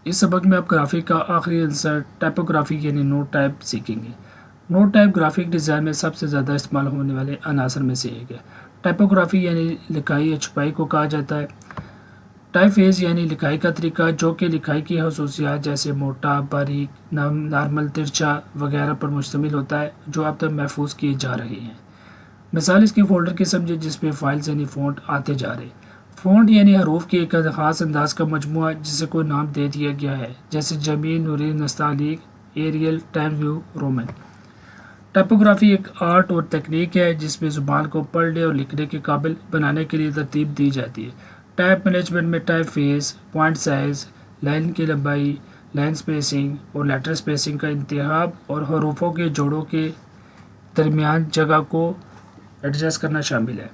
इस सबक में आप ग्राफिक का आखिरी आंसर टाइपोग्राफी यानी नोट टाइप सीखेंगे। नोट टाइप ग्राफिक डिज़ाइन में सबसे ज़्यादा इस्तेमाल होने वाले अनासर में से एक है। टाइपोग्राफी यानी लिखाई या छपाई को कहा जाता है। टाइपफेस यानी लिखाई का तरीका जो कि लिखाई की खसूसियात जैसे मोटा, बारीक, नॉर्मल, तिरछा वगैरह पर मुश्तमिल होता है जो अब तक महफूज किए जा रहे हैं। मिसाल इसके फ़ोल्डर की समझे जिसमें फाइल्स यानी फ़ॉन्ट आते जा रहे। फ़ॉन्ट यानी हरूफ के एक ख़ास अंदाज का मजमूआ जिसे कोई नाम दे दिया गया है, जैसे जमीन, Noori, Nastaliq, Arial, Times New Roman. Typography एक आर्ट और तकनीक है जिसमें ज़ुबान को पढ़ने और लिखने के काबिल बनाने के लिए तरतीब दी जाती है। टाइप मैनेजमेंट में type face, point size, line की लंबाई, लाइन स्पेसिंग और लेटर स्पेसिंग का इंतखाब और हरूफों के जोड़ों के दरमियान जगह को एडजस्ट करना शामिल है।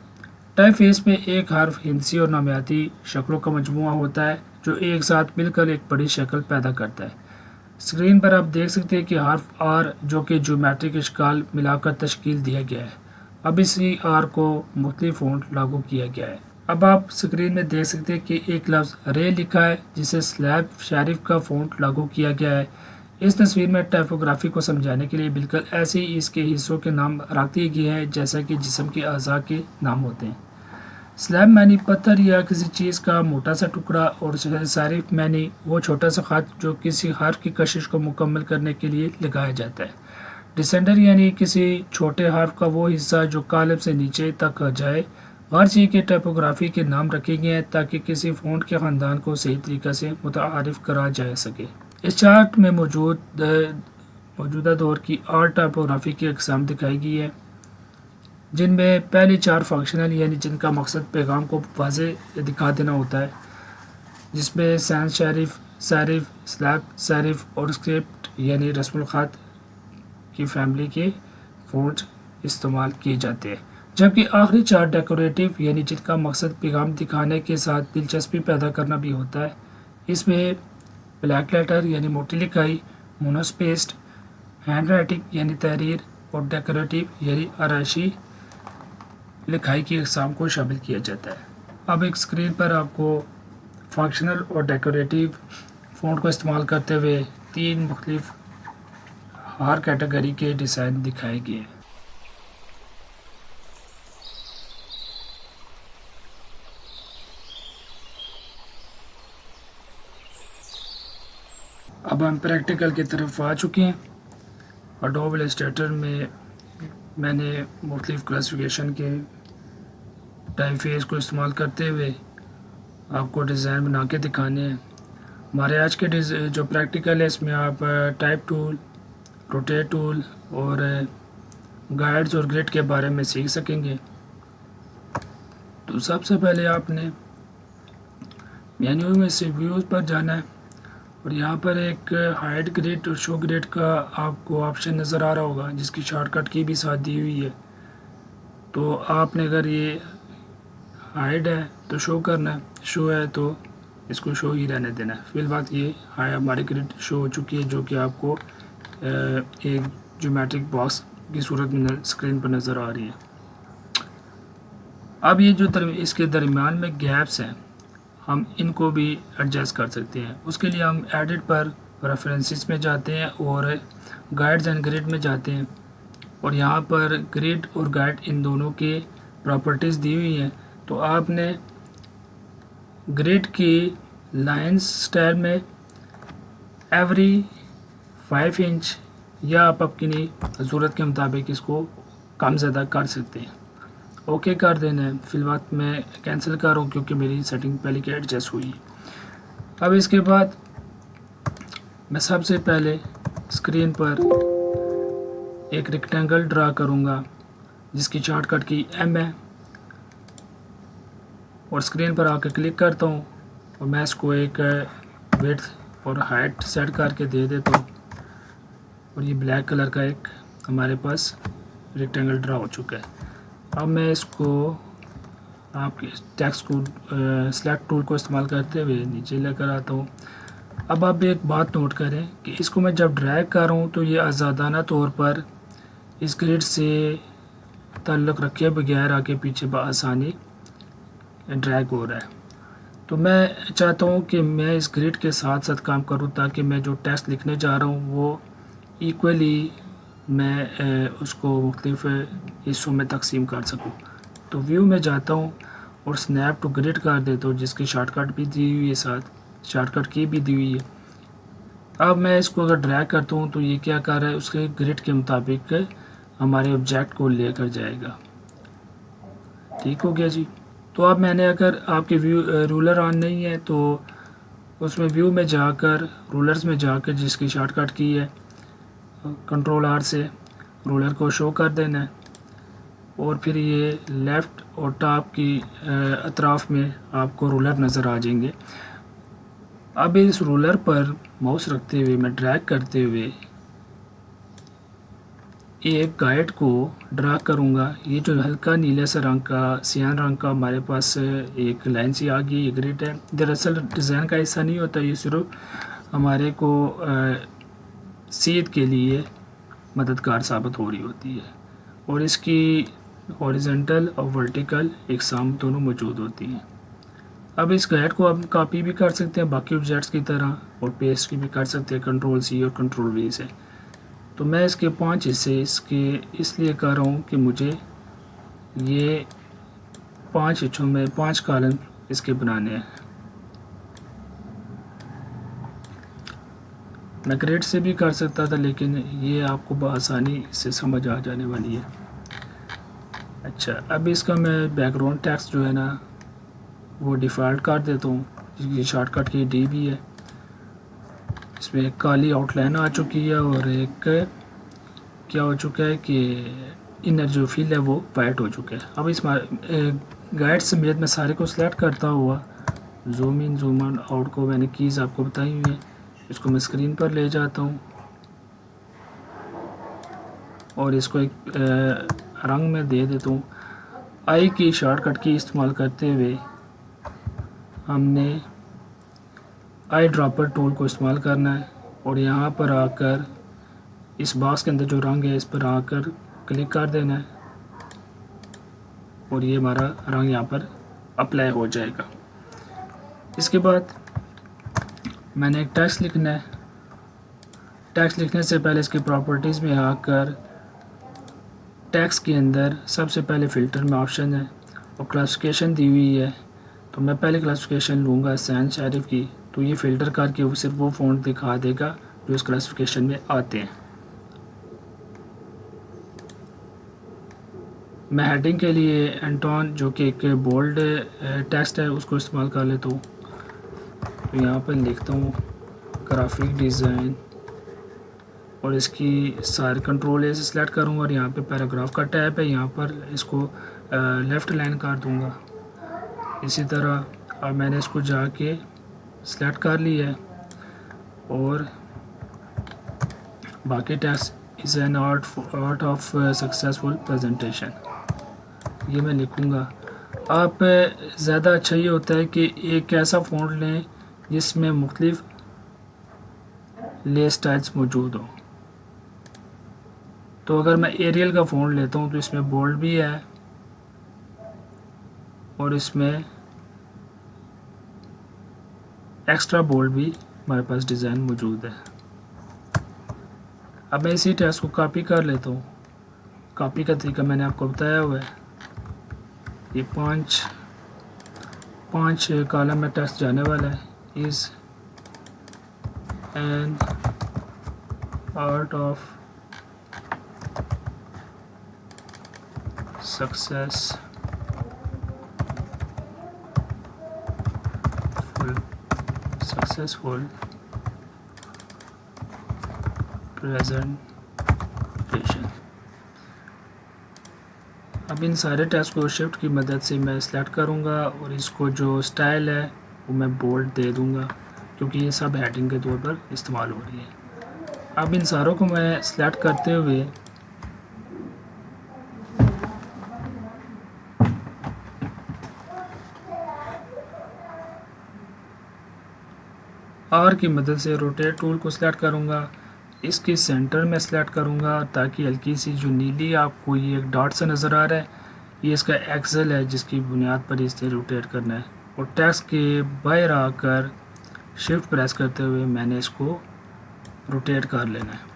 टाइप फेस में एक हर्फ हिंसी और नामियाती शक्लों का मजमूआ होता है जो एक साथ मिलकर एक बड़ी शक्ल पैदा करता है। स्क्रीन पर आप देख सकते हैं कि हर्फ आर जो कि ज्योमेट्रिक इश्काल मिलाकर तश्कील दिया गया है। अब इसी आर को मुख्तलिफ फ़ॉन्ट लागू किया गया है। अब आप स्क्रीन में देख सकते हैं कि एक लफ्ज़ रे लिखा है जिसे स्लैब शेरिफ का फ़ॉन्ट लागू किया गया है। इस तस्वीर में टाइपोग्राफी को समझाने के लिए बिल्कुल ऐसे ही इसके हिस्सों के नाम रख दिए गए हैं जैसा कि जिस्म के अज़ा के नाम होते हैं। स्लैब मैनी पत्थर या किसी चीज़ का मोटा सा टुकड़ा और सारिफ मैनी वो छोटा सा ख़त जो किसी हर्फ की कशिश को मुकम्मल करने के लिए लगाया जाता है। डिसेंडर यानी किसी छोटे हर्फ का वो हिस्सा जो कालब से नीचे तक आ जाए। हर चीज़ के टाइपोग्राफी के नाम रखे गए हैं ताकि किसी फ़ॉन्ट के ख़ानदान को सही तरीक़े से मुतारिफ़ करा जा सके। इस चार्ट में मौजूदा दौर की आर्ट टाइपोग्राफी की अक़साम दिखाई गई है जिनमें पहली चार फंक्शनल यानी जिनका मकसद पैगाम को वाज़ेह दिखा देना होता है, जिसमें sans serif, serif, slab serif और स्क्रिप्ट यानी रस्मुल ख़त की फैमिली के फ़ॉन्ट इस्तेमाल किए जाते हैं। जबकि आखिरी चार डेकोरेटिव यानी जिनका मकसद पैगाम दिखाने के साथ दिलचस्पी पैदा करना भी होता है। इसमें ब्लैक लेटर यानी मोटी लिखाई, मोनोस्पेस्ड, हैंड राइटिंग यानी तहरीर और डेकोरेटिव यानी आराइशी लिखाई की अक़साम को शामिल किया जाता है। अब एक स्क्रीन पर आपको फंक्शनल और डेकोरेटिव फ़ॉन्ट को इस्तेमाल करते हुए तीन मुख्तलिफ हर कैटेगरी के डिज़ाइन दिखाए गए हैं। अब हम प्रैक्टिकल की तरफ आ चुके हैं। एडोब इलस्ट्रेटर में मैंने मुख्तलिफ क्लासिफिकेशन के टाइपफेस को इस्तेमाल करते हुए आपको डिज़ाइन बना के दिखाने हैं। हमारे आज के जो प्रैक्टिकल है इसमें आप टाइप टूल, रोटेट टूल और गाइड्स और ग्रिड के बारे में सीख सकेंगे। तो सबसे पहले आपने मेन्यू में से व्यूज़ पर जाना है और यहाँ पर एक हाइड ग्रिड और शो ग्रिड का आपको ऑप्शन नज़र आ रहा होगा जिसकी शॉर्टकट की भी साथ दी हुई है। तो आपने अगर ये हाइड है तो शो करना है, शो है तो इसको शो ही रहने देना है। फिलहाल ये हमारी ग्रिड शो हो चुकी है जो कि आपको एक ज्योमेट्रिक बॉक्स की सूरत में स्क्रीन पर नज़र आ रही है। अब ये जो इसके दरमियान में गैप्स हैं हम इनको भी एडजस्ट कर सकते हैं। उसके लिए हम एडिट पर रेफरेंसेस में जाते हैं और गाइड्स एंड ग्रिड में जाते हैं और यहाँ पर ग्रिड और गाइड इन दोनों के प्रॉपर्टीज़ दी हुई हैं। तो आपने ग्रिड की लाइंस स्टाइल में एवरी 5 इंच या आप अपनी ज़रूरत के मुताबिक इसको कम ज़्यादा कर सकते हैं। ओके कर देना है। फिलहाल मैं कैंसिल कर रहा हूँ क्योंकि मेरी सेटिंग पहले की एडजस्ट हुई है। अब इसके बाद मैं सबसे पहले स्क्रीन पर एक रेक्टेंगल ड्रा करूँगा जिसकी शॉर्टकट की M है और स्क्रीन पर आकर क्लिक करता हूँ और मैं इसको एक विड्थ और हाइट सेट करके दे देता हूँ और ये ब्लैक कलर का एक हमारे पास रेक्टेंगल ड्रा हो चुका है। अब मैं इसको आपके टेक्स्ट को सेलेक्ट टूल को इस्तेमाल करते हुए नीचे लेकर आता हूँ। अब आप एक बात नोट करें कि इसको मैं जब ड्रैग कर रहा हूँ तो ये आज़ादाना तौर पर इस ग्रिड से ताल्लुक़ रखे बगैर आगे पीछे बआसानी ड्रैग हो रहा है। तो मैं चाहता हूँ कि मैं इस ग्रिड के साथ साथ काम करूँ ताकि मैं जो टेक्स्ट लिखने जा रहा हूँ वो इक्वली मैं उसको मुख्तलिफ़ हिस्सों में तकसीम कर सकूँ। तो व्यू में जाता हूँ और स्नैप टू ग्रिड कर देता हूँ, जिसकी शॉर्टकट भी दी हुई है, साथ शॉर्टकट की भी दी हुई है। अब मैं इसको अगर ड्रैग करता हूँ तो ये क्या कर रहा है, उसके ग्रिड के मुताबिक हमारे ऑब्जेक्ट को लेकर जाएगा। ठीक हो गया जी। तो अब मैंने, अगर आपके व्यू रूलर ऑन नहीं है तो उसमें व्यू में जाकर रूलर्स में जाकर जिसकी शॉर्टकट की है कंट्रोल आर से रूलर को शो कर देना है और फिर ये लेफ़्ट और टॉप की अतराफ़ में आपको रूलर नज़र आ जाएंगे। अब इस रूलर पर माउस रखते हुए मैं ड्रैग करते हुए एक गाइड को ड्रा करूँगा। ये जो हल्का नीले से रंग का, सियान रंग का हमारे पास एक लाइन सी आ गई, ये ग्रिड है। दरअसल डिज़ाइन का हिस्सा नहीं होता, ये सिर्फ हमारे को सीध के लिए मददगार साबित हो रही होती है और इसकी हॉरिजॉन्टल और वर्टिकल एकसाम दोनों मौजूद होती हैं। अब इस गाइड को आप कॉपी भी कर सकते हैं बाकी ऑब्जेक्ट्स की तरह और पेस्ट की भी कर सकते हैं कंट्रोल सी और कंट्रोल वी से। तो मैं इसके 5 हिस्से इसके इसलिए कर रहा हूँ कि मुझे ये 5 हिस्सों में 5 कॉलम इसके बनाने हैं। मैं ग्रेड से भी कर सकता था लेकिन ये आपको बआसानी से समझ आ जाने वाली है। अच्छा, अब इसका मैं बैकग्राउंड टेक्स्ट जो है ना वो डिफ़ॉल्ट कर देता हूँ, जिसकी शॉर्टकट की डी भी है। इसमें एक काली आउटलाइन आ चुकी है और एक क्या हो चुका है कि इनर जो फील है वो वाइट हो चुका है। अब इस गाइड समेत मैं सारे को सिलेक्ट करता हुआ जूम इन जूम आउट को मैंने कीज़ आपको बताई हुई है, इसको मैं स्क्रीन पर ले जाता हूँ और इसको एक रंग में दे देता हूँ। आई की शॉर्टकट की इस्तेमाल करते हुए हमने आई ड्रॉपर टूल को इस्तेमाल करना है और यहाँ पर आकर इस बॉक्स के अंदर जो रंग है इस पर आकर क्लिक कर देना है और ये हमारा रंग यहाँ पर अप्लाई हो जाएगा। इसके बाद मैंने एक टेक्स्ट लिखना है। टेक्स्ट लिखने से पहले इसकी प्रॉपर्टीज़ में आकर टेक्स्ट के अंदर सबसे पहले फ़िल्टर में ऑप्शन है और क्लासिफिकेशन दी हुई है। तो मैं पहले क्लासिफिकेशन लूँगा सैंस शेरिफ की, तो ये फ़िल्टर करके वो सिर्फ वो फ़ॉन्ट दिखा देगा जो इस क्लासिफिकेशन में आते हैं। मैं हेडिंग के लिए एंटोन जो कि एक बोल्ड टेक्स्ट है उसको इस्तेमाल कर लेता हूँ। तो यहाँ पर लिखता हूँ ग्राफिक डिज़ाइन और इसकी सारे कंट्रोल ए से सिलेक्ट करूँगा और यहाँ पे पैराग्राफ का टैब है, यहाँ पर इसको लेफ़्ट लाइन कर दूँगा। इसी तरह अब मैंने इसको जाके सिलेक्ट कर लिया है और बाकी text is an art of successful presentation ये मैं लिखूँगा। आप ज़्यादा अच्छा ये होता है कि एक ऐसा फ़ॉन्ट लें जिसमें मुख्तलिफ़ ले स्टाइल्स मौजूद हो। तो अगर मैं एरियल का फ़ॉन्ट लेता हूँ तो इसमें बोल्ड भी है और इसमें एक्स्ट्रा बोल्ड भी हमारे पास डिज़ाइन मौजूद है। अब मैं इसी टेक्स्ट को कॉपी कर लेता हूँ। कॉपी का तरीका मैंने आपको बताया हुआ है। ये पाँच कॉलम में टेक्स्ट जाने वाला है। Is an art of successful presentation. अब इन सारे टेक्स्ट को शिफ्ट की मदद से मैं सेलेक्ट करूँगा और इसको जो स्टाइल है वो मैं बोल्ड दे दूँगा क्योंकि ये सब हेडिंग के तौर पर इस्तेमाल हो रही है। अब इन सारों को मैं सेलेक्ट करते हुए आर की मदद से रोटेट टूल को सिलेक्ट करूँगा। इसके सेंटर में सेलेक्ट करूँगा ताकि हल्की सी जो नीली आपको ये एक डॉट सा नज़र आ रहा है ये इसका एक्सेल है जिसकी बुनियाद पर इसे रोटेट करना है। और टेक्स्ट के बाहर आकर शिफ्ट प्रेस करते हुए मैंने इसको रोटेट कर लेना है।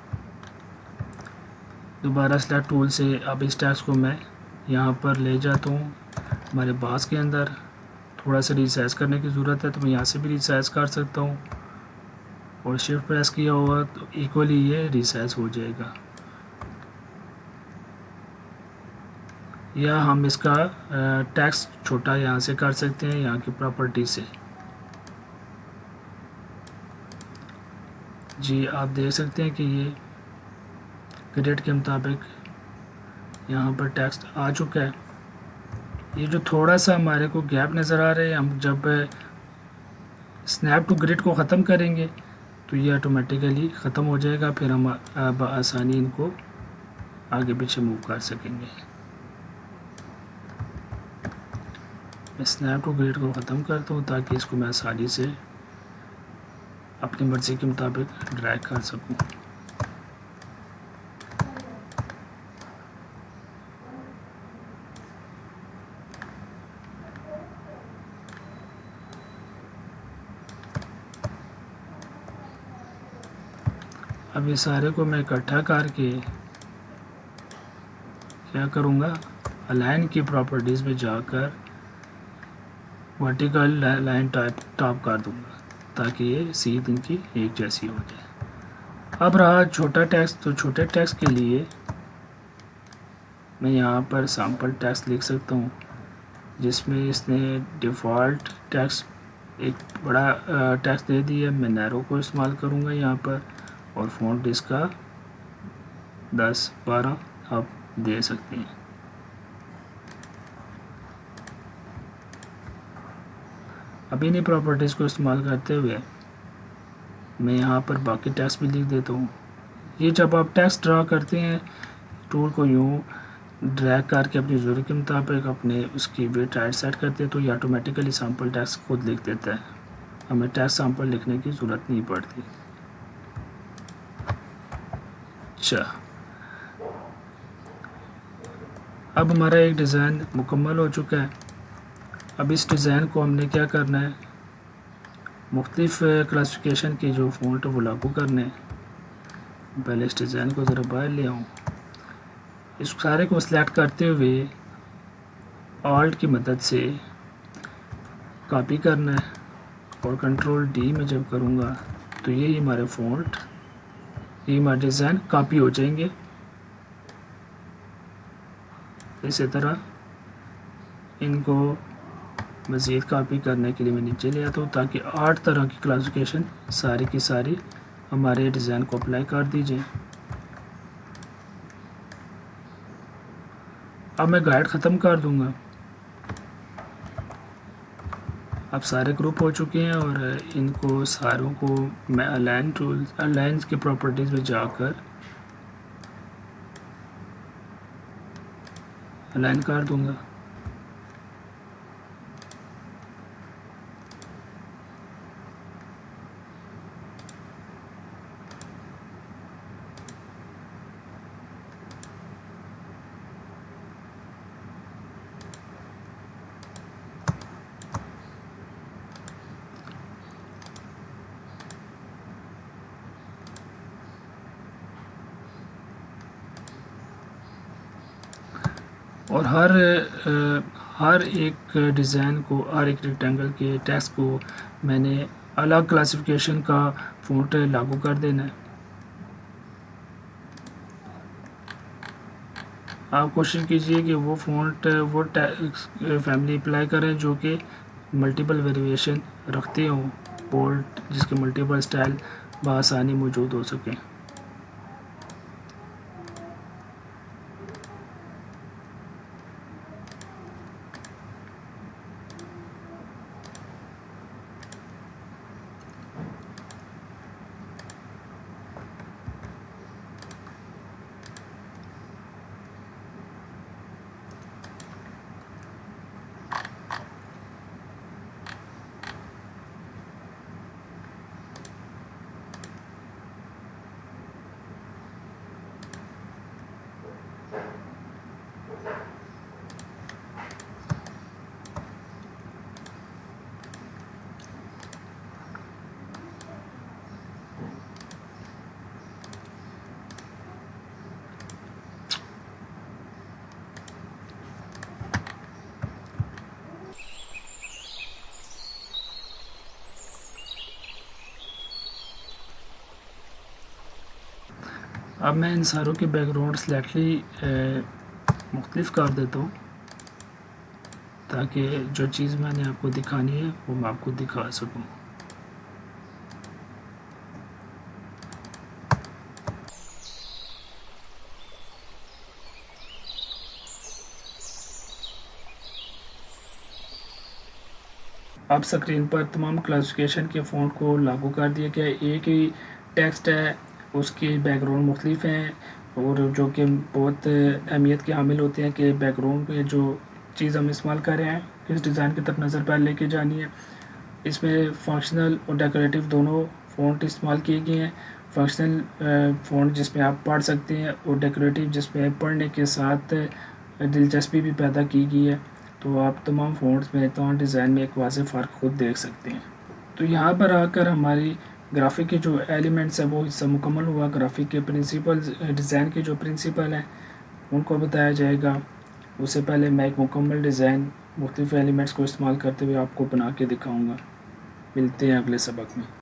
दोबारा सेलेक्ट टूल से अब इस टेक्स्ट को मैं यहाँ पर ले जाता हूँ हमारे बॉक्स के अंदर। थोड़ा सा रिसाइज करने की ज़रूरत है तो मैं यहाँ से भी रिसाइज कर सकता हूँ, और शिफ्ट प्रेस किया हुआ तो इक्वली ये रिसाइज हो जाएगा। या हम इसका टेक्स्ट छोटा यहाँ से कर सकते हैं, यहाँ की प्रॉपर्टी से। जी आप देख सकते हैं कि ये ग्रेड के मुताबिक यहाँ पर टेक्स्ट आ चुका है। ये जो थोड़ा सा हमारे को गैप नज़र आ रहा है, हम जब स्नैप टू ग्रिड को ख़त्म करेंगे तो ये ऑटोमेटिकली ख़त्म हो जाएगा, फिर हम आसानी इनको आगे पीछे मूव कर सकेंगे। मैं स्नैप टू ग्रिड को ख़त्म करता हूँ ताकि इसको मैं आसानी से अपनी मर्ज़ी के मुताबिक ड्रैग कर सकूँ। अब ये सारे को मैं इकट्ठा करके क्या करूँगा, अलाइन की प्रॉपर्टीज़ में जाकर वर्टिकल लाइन टॉप कर दूँगा ताकि ये सीध इनकी एक जैसी हो जाए। अब रहा छोटा टेक्स्ट, तो छोटे टेक्स्ट के लिए मैं यहाँ पर सैम्पल टेक्स्ट लिख सकता हूँ, जिसमें इसने डिफ़ॉल्ट टेक्स्ट एक बड़ा टेक्स्ट दे दिया। मैं नैरो को इस्तेमाल करूँगा यहाँ पर, और फ़ॉन्ट इसका 10-12 आप दे सकते हैं। अब इन्हीं प्रॉपर्टीज़ को इस्तेमाल करते हुए मैं यहाँ पर बाकी टेक्स्ट भी लिख देता हूँ। ये जब आप टेक्स्ट ड्रा करते हैं, टूल को यूँ ड्रैग करके अपनी ज़रूरत के मुताबिक अपने उसकी वेट राइट सेट करते हैं तो ये ऑटोमेटिकली सैम्पल टेक्स्ट खुद लिख देता है, हमें टेक्स्ट सैम्पल लिखने की ज़रूरत नहीं पड़ती। अच्छा, अब हमारा एक डिज़ाइन मुकम्मल हो चुका है। अब इस डिज़ाइन को हमने क्या करना है, मुख्तलिफ़ क्लासिफिकेशन के जो फ़ॉन्ट वो लागू करने हैं। पहले इस डिज़ाइन को ज़रा बाहर ले आऊँ, इस सारे को सिलेक्ट करते हुए ऑल्ट की मदद से कॉपी करना है, और कंट्रोल डी में जब करूँगा तो ये हमारे फ़ॉन्ट, ये हमारे डिज़ाइन कॉपी हो जाएंगे। इसी तरह इनको मज़ीद कॉपी करने के लिए मैं नीचे ले आता हूँ ताकि 8 तरह की क्लासिफिकेशन सारी की सारी हमारे डिज़ाइन को अप्लाई कर दी जाए। अब मैं गाइड ख़त्म कर दूँगा। अब सारे ग्रुप हो चुके हैं और इनको सारों को मैं अलाइन टूल्स, अलाइन की प्रॉपर्टीज़ में जाकर अलाइन कर दूँगा। और हर एक डिज़ाइन को, हर एक रेक्टेंगल के टेक्स्ट को मैंने अलग क्लासिफिकेशन का फ़ॉन्ट लागू कर देना है। आप कोशिश कीजिए कि वो फ़ॉन्ट, वो फैमिली अप्लाई करें जो कि मल्टीपल वेरिएशन रखते हों, बोल्ड जिसके मल्टीपल स्टाइल बआसानी मौजूद हो सकें। अब मैं इन सारों के बैकग्राउंड स्लाइटली मुख्तलिफ कर देता हूँ ताकि जो चीज़ मैंने आपको दिखानी है वो मैं आपको दिखा सकूँ। अब स्क्रीन पर तमाम क्लासिफिकेशन के फ़ॉन्ट को लागू कर दिया गया है। एक ही टेक्स्ट है, उसके बैकग्राउंड मुख्तलिफ हैं और जो कि बहुत अहमियत के हामिल होते हैं कि बैकग्राउंड में जो चीज़ हम इस्तेमाल कर रहे हैं किस डिज़ाइन की तरफ नज़र पहले लेके जानी है। इसमें फंक्शनल और डेकोरेटिव दोनों फ़ॉन्ट इस्तेमाल किए गए हैं। फंक्शनल फ़ॉन्ट जिसमें आप पढ़ सकते हैं और डेकोरेटिव जिसमें पढ़ने के साथ दिलचस्पी भी पैदा की गई है। तो आप तमाम फ़ॉन्ट्स में तमाम डिज़ाइन में एक वाज़ेह फ़र्क खुद देख सकते हैं। तो यहाँ पर आकर हमारी ग्राफिक के जो एलिमेंट्स हैं वो हिस्सा मुकम्मल हुआ। ग्राफिक के प्रिंसिपल्स, डिज़ाइन के जो प्रिंसिपल हैं उनको बताया जाएगा। उससे पहले मैं एक मुकम्मल डिज़ाइन मुख्तलिफ एलिमेंट्स को इस्तेमाल करते हुए आपको बना के दिखाऊँगा। मिलते हैं अगले सबक में।